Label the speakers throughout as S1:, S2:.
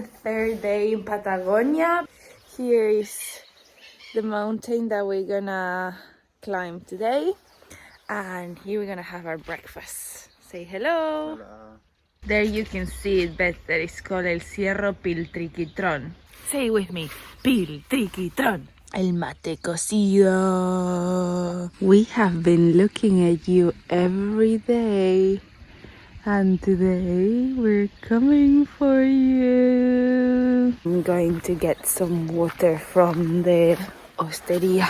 S1: the third day in Patagonia. Here is the mountain that we're gonna climb today, and here we're gonna have our breakfast. Say hello.
S2: Hola.
S1: There you can see it better. It's called el Cerro Piltriquitrón. Say it with me, Piltriquitrón. El mate cocido. We have been looking at you every day, and today we're coming for you. I'm going to get some water from the osteria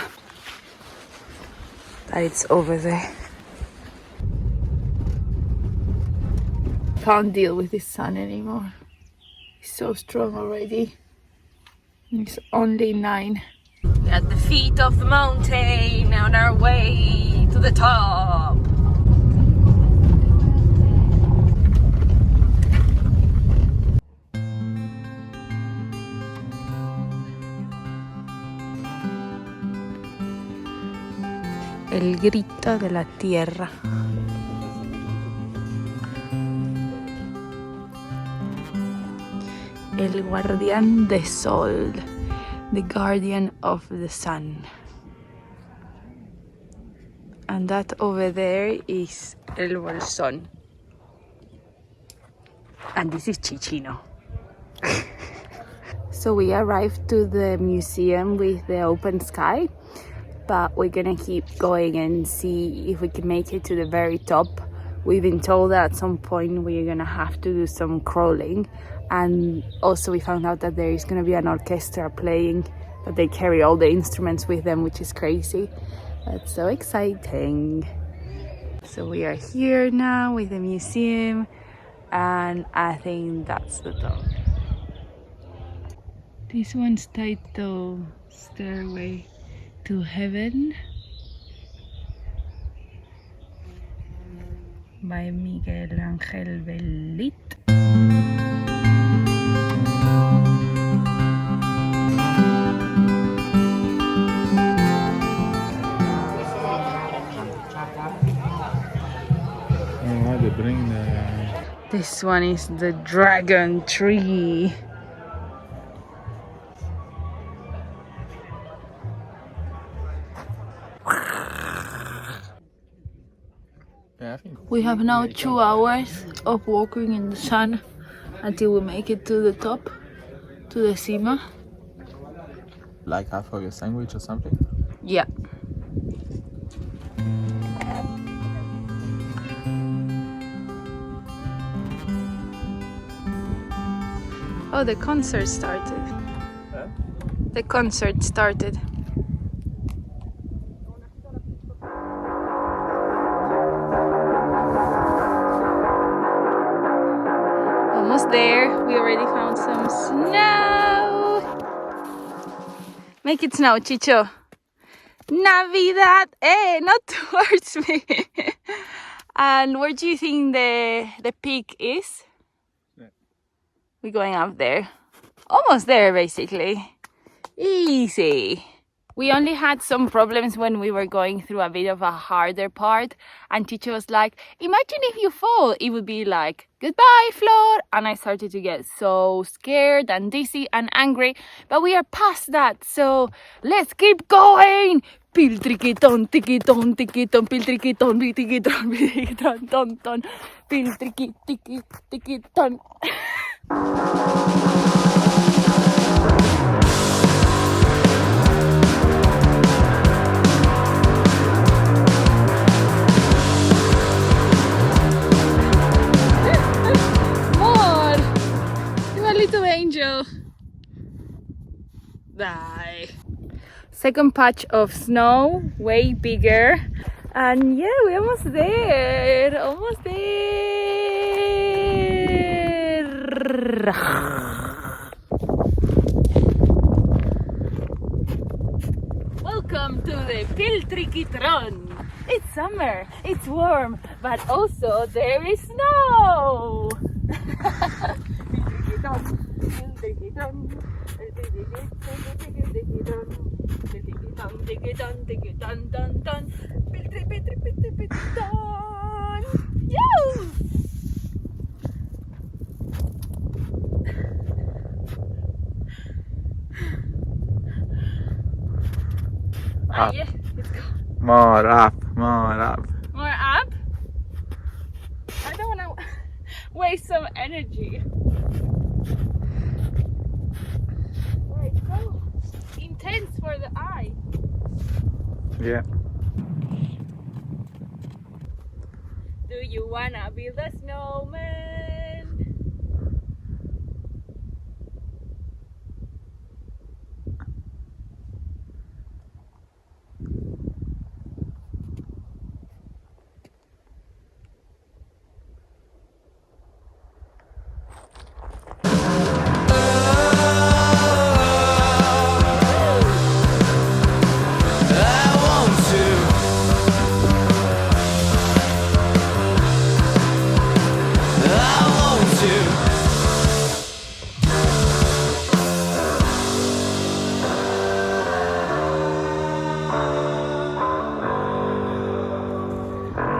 S1: that it's over there. Can't deal with the sun anymore. It's so strong already. It's only 9. We're at the feet of the mountain on our way to the top. El grito de la tierra. El guardián de sol, the guardian of the sun. And that over there is el bolsón. And this is Chichino. So we arrived to the museum with the open sky, but we're gonna keep going and see if we can make it to the very top. We've been told that at some point we're gonna have to do some crawling, and also we found out that there is gonna be an orchestra playing, that they carry all the instruments with them, which is crazy. That's so exciting. So we are here now with the museum, and I think that's the top. This one's titled Stairway to Heaven by Miguel Ángel Bellit.
S2: They bring
S1: This one is the dragon tree. We have now 2 hours of walking in the sun until we make it to the top, to the cima.
S2: like half of your sandwich or something.
S1: Yeah. Oh, the concert started.
S2: Huh?
S1: The concert started. Almost there. We already found some snow. Make it snow, Ciccio. Navidad. Hey, not towards me. And where do you think the peak is?
S2: Yeah.
S1: We're going up there. Almost there, basically. Easy. We only had some problems when we were going through a bit of a harder part, and teacher was like, imagine if you fall. It would be like, goodbye, Flor. And I started to get so scared and dizzy and angry, but we are past that, so let's keep going. Piltriquitrón, tiquitrón, tiquitrón, piltriquitrón, tiquitrón, piltriquitrón, ton, ton, piltriqui, tiqui, tiquitrón. Little angel. Die. Second patch of snow, way bigger, and yeah, we're almost there. Almost there. Welcome to the Piltriquitrón. It's summer, it's warm, but also there is snow.
S2: Up.
S1: Yeah, let's go.
S2: More up, more up.
S1: More up? I don't want to waste some energy. Right, so intense for the eye.
S2: Yeah.
S1: Do you wanna build a snowman?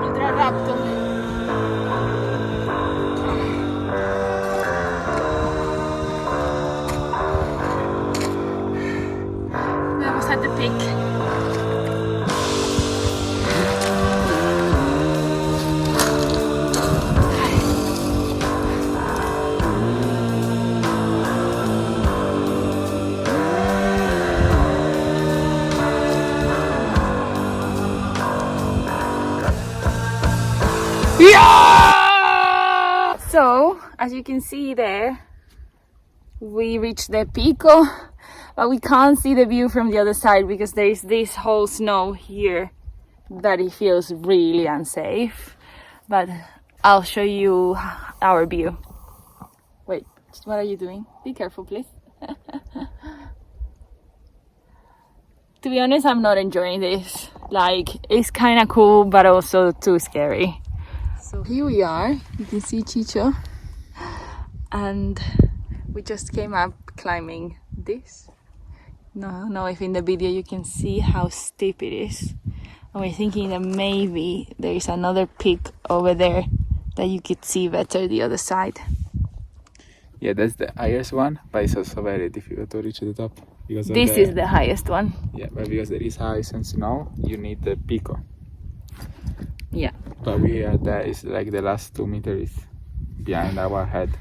S1: Ultra Raptor. That was at the peak. Yeah! So, as you can see there, we reached the pico, but we can't see the view from the other side because there is this whole snow here that it feels really unsafe. But I'll show you our view. Wait, what are you doing? Be careful, please. To be honest, I'm not enjoying this. Like, it's kind of cool, but also too scary. So here we are. You can see Ciccio. And we just came up climbing this. No, if in the video you can see how steep it is. And we're thinking that maybe there is another peak over there that you could see better the other side.
S2: Yeah, that's the highest one, but it's also very difficult to reach the top. Because
S1: This is the highest one.
S2: Yeah, but because there is ice and snow, you need the pico.
S1: Yeah.
S2: But we are there, it's like the last 2 meters behind our head.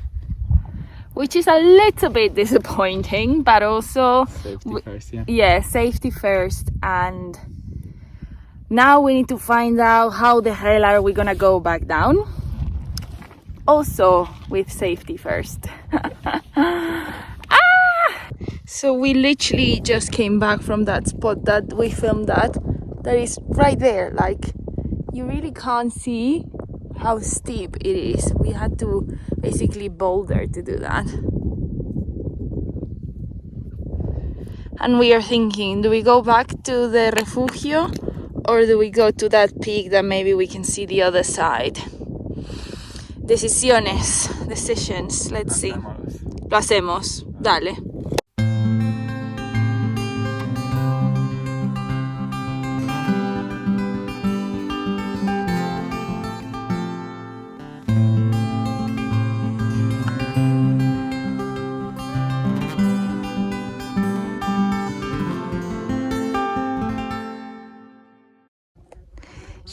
S1: Which is a little bit disappointing, but also...
S2: Safety first, yeah.
S1: Yeah, safety first. And now we need to find out how the hell are we gonna go back down. Also with safety first. So we literally just came back from that spot that we filmed at. That is right there. Like, you really can't see how steep it is. We had to basically boulder to do that. And we are thinking, do we go back to the refugio or do we go to that peak that maybe we can see the other side? Decisiones, decisions, let's see. Lo hacemos, dale.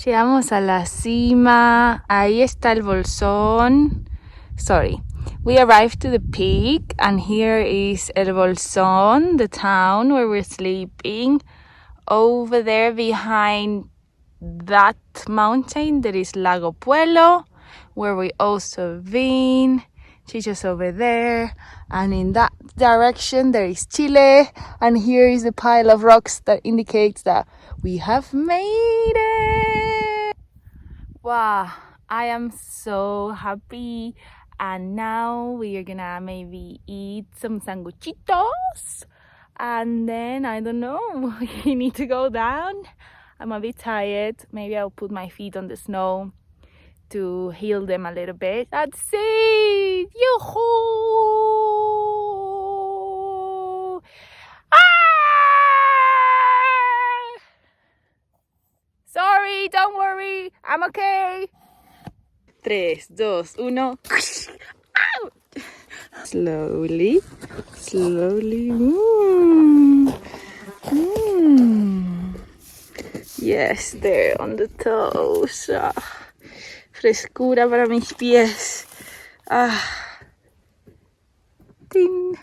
S1: Llegamos a la cima, ahí está el bolsón. Sorry, we arrived to the peak and here is el bolsón, the town where we're sleeping. Over there behind that mountain there is Lago Puelo, where we also been. Chicho's over there, and in that direction there is Chile, and here is the pile of rocks that indicates that we have made it. Wow, I am so happy. And now we are gonna maybe eat some sanguchitos, and then I don't know, we need to go down. I'm a bit tired. Maybe I'll put my feet on the snow to heal them a little bit. That's it! Yoo-hoo! Ah! Sorry, don't worry, I'm okay. 3, 2, 1. Slowly, slowly. Yes, there on the toes. Frescura para mis pies. Ding.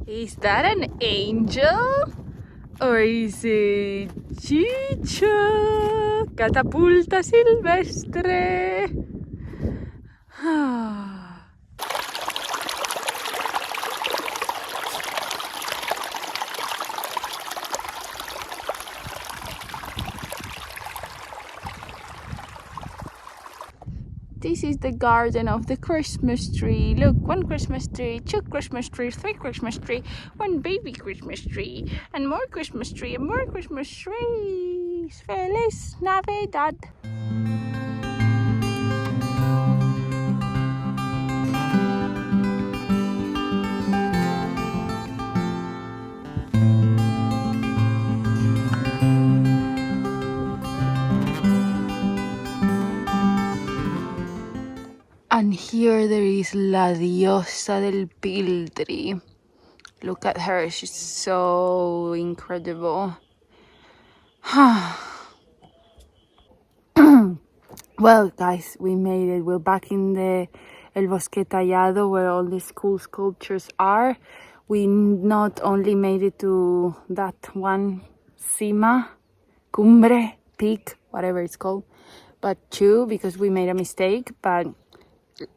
S1: Is that an angel? Or is it Ciccio? Catapulta Silvestre. This is the garden of the Christmas tree. Look, one Christmas tree, two Christmas trees, three Christmas tree, one baby Christmas tree, and more Christmas tree, and more Christmas trees. Feliz Navidad. And here there is La Diosa del Piltri. Look at her, she's so incredible. Well, guys, we made it. We're back in the El Bosque Tallado, where all these cool sculptures are. We not only made it to that one cima, cumbre, peak, whatever it's called, but two, because we made a mistake, but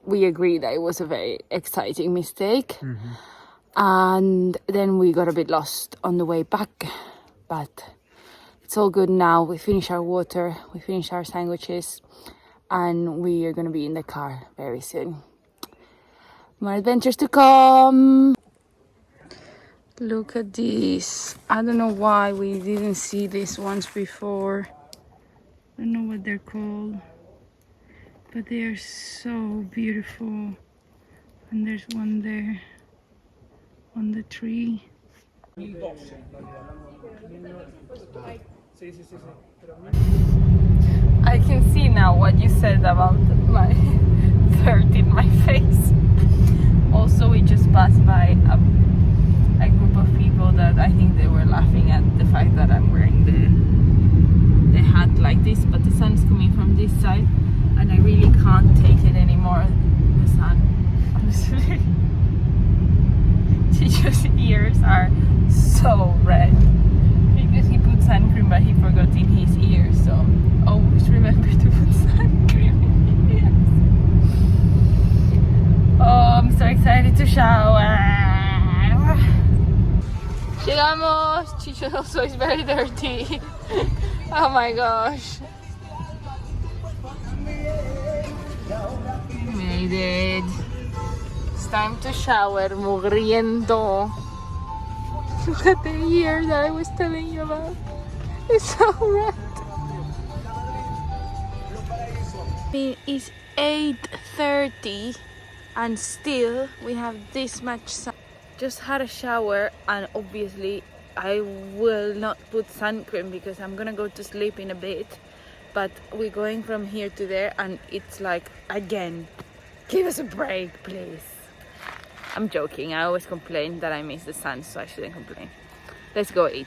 S1: we agreed that it was a very exciting mistake. And then we got a bit lost on the way back, but it's all good now. We finished our water, we finished our sandwiches, and we are gonna be in the car very soon. More adventures to come. Look at this. I don't know why we didn't see these ones before. I don't know what they're called, but they are so beautiful. And there's one there on the tree. I can see now what you said about my dirt in my face. Also, we just passed by a group of people that I think they were laughing at the fact that I'm wearing the hat like this, but the sun's coming from this side and I really can't take it anymore, the sun. Honestly. Cicio's ears are so red because he put sun cream but he forgot in his ears, so always remember to put sun cream in your ears. Oh, I'm so excited to shower. Llegamos. Ciccio also is very dirty. Oh my gosh. Made it. It's time to shower, mugriento. Look at the ear that I was telling you about. It's so red. It's 8:30 and still we have this much sun. Just had a shower and obviously I will not put sun cream because I'm gonna go to sleep in a bit. But we're going from here to there and it's like, again, give us a break, please. I'm joking, I always complain that I miss the sun, so I shouldn't complain. Let's go eat.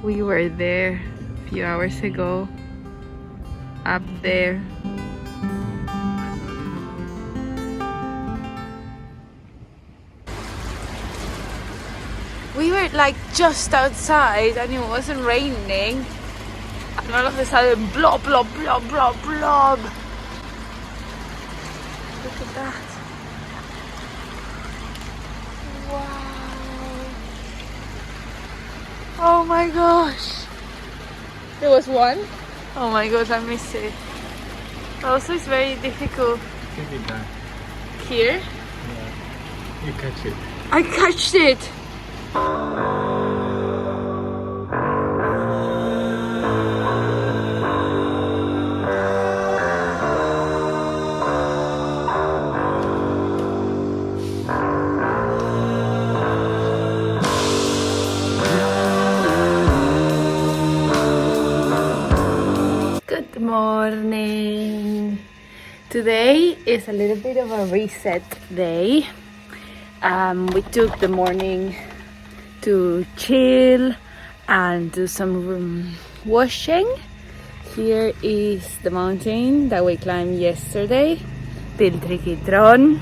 S1: We were there a few hours ago, up there. We were like just outside and it wasn't raining. And all of a sudden, blob, blob, blob, blob, blob. Look at that. Wow. Oh my gosh. There was one? Oh my gosh, I missed it. Also, it's very difficult.
S2: Take it back.
S1: Here?
S2: Yeah. You catch it.
S1: I catched it. morning. Today is a little bit of a reset day. We took the morning to chill and do some room washing. Here is the mountain that we climbed yesterday, Piltriquitrón.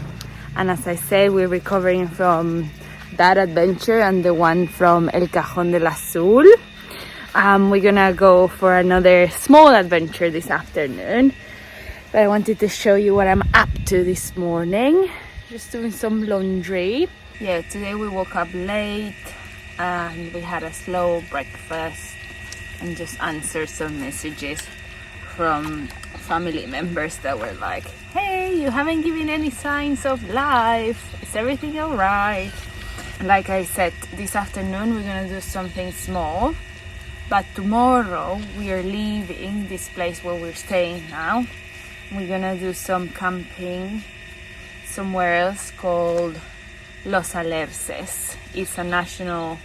S1: And as I said, we're recovering from that adventure and the one from El Cajón del Azul. We're gonna go for another small adventure this afternoon, but I wanted to show you what I'm up to this morning. Just doing some laundry. Yeah, today we woke up late and we had a slow breakfast and just answered some messages from family members that were like, hey, you haven't given any signs of life, is everything all right? Like I said, this afternoon we're gonna do something small, but tomorrow we are leaving this place where we're staying now. We're gonna do some camping somewhere else called Los Alerces. It's a national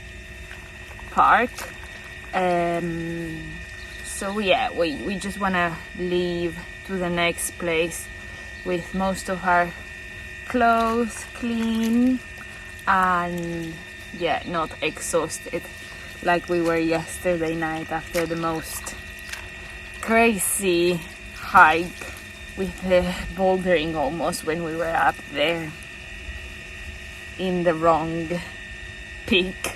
S1: park. So yeah, we just wanna leave to the next place with most of our clothes clean and yeah, not exhausted like we were yesterday night after the most crazy hike with the bouldering almost when we were up there in the wrong peak.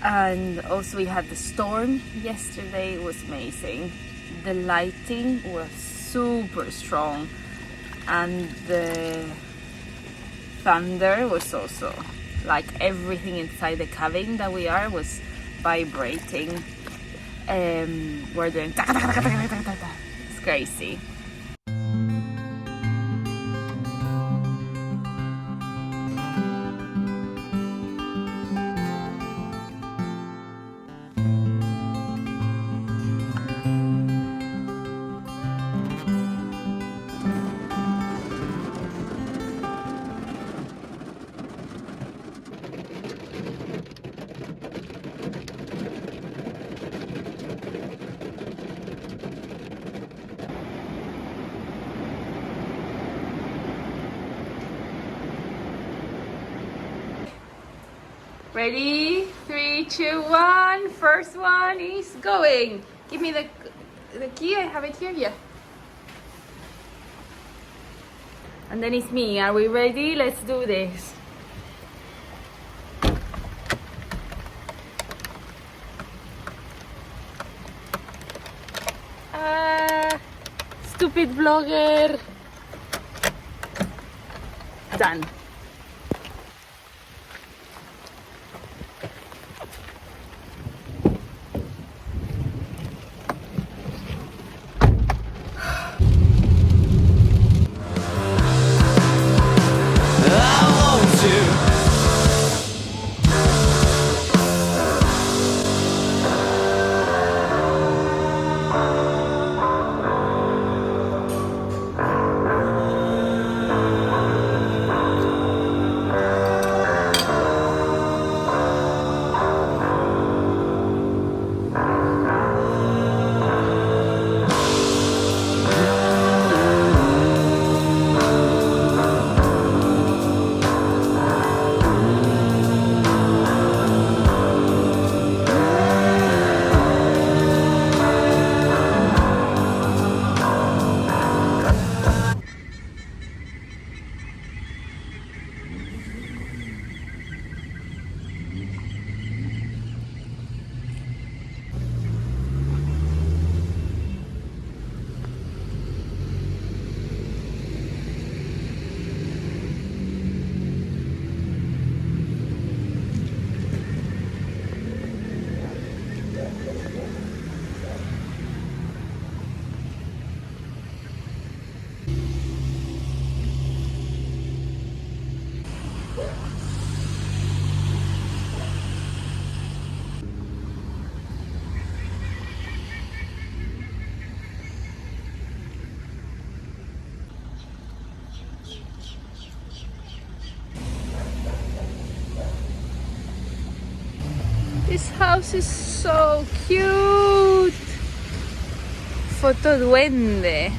S1: And also we had the storm yesterday. It was amazing. The lighting was super strong and the thunder was also, like, everything inside the cabin that we are was vibrating. We're doing it's crazy. Ready? 3, 2, 1. First one is going. Give me the key. I have it here. Yeah. And then it's me. Are we ready? Let's do this. Stupid vlogger. Done. This house is so cute. fotoduende.